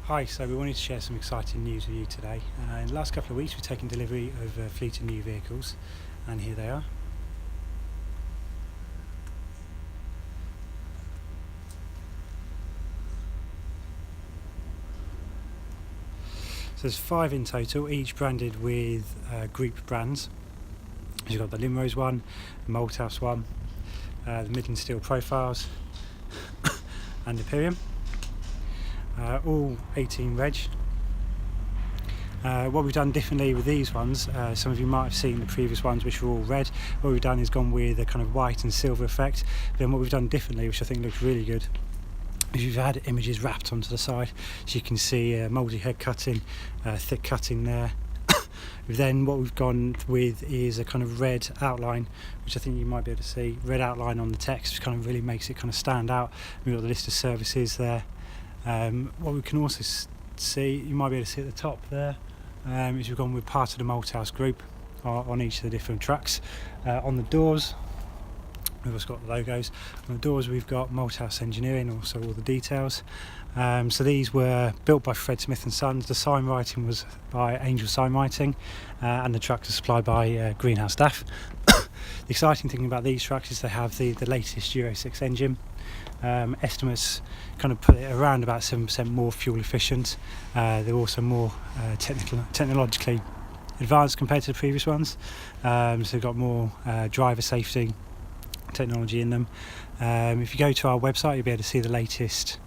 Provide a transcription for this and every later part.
Hi, so we wanted to share some exciting news with you today. In the last couple of weeks we've taken delivery of a fleet of new vehicles, and here they are. So there's 5 in total, each branded with group brands. So you've got the Limrose one, the Malthouse one, the Midland Steel Profiles and Imperium, all 18 reg. What we've done differently with these ones, some of you might have seen the previous ones which were all red. What we've done is gone with a kind of white and silver effect. Then what we've done differently, which I think looks really good, is we've had images wrapped onto the side, so you can see mouldy head cutting, thick cutting there. Then what we've gone with is a kind of red outline, which I think you might be able to see, red outline on the text, which kind of really makes it kind of stand out. We've got the list of services there. What we can also see, you might be able to see at the top there, is we've gone with part of the Malthouse group on each of the different trucks. On the doors, we've also got the logos. On the doors we've got Malthouse Engineering, also all the details. So these were built by Fred Smith and Sons. The sign writing was by Angel Sign Writing, and the trucks are supplied by Greenhouse Staff. The exciting thing about these trucks is they have the latest Euro 6 engine. Estimates kind of put it around about 7% more fuel efficient. They're also more technologically advanced compared to the previous ones. So they've got more driver safety technology in them. If you go to our website, you'll be able to see the latest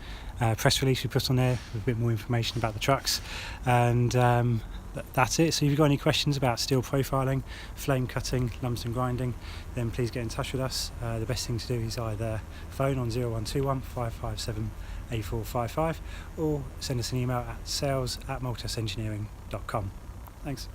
press release we put on there with a bit more information about the trucks, and that's it. So if you've got any questions about steel profiling, flame cutting, lumps and grinding, then please get in touch with us. The best thing to do is either phone on 0121 557 8455 or send us an email at sales@malthousengineering.com. Thanks.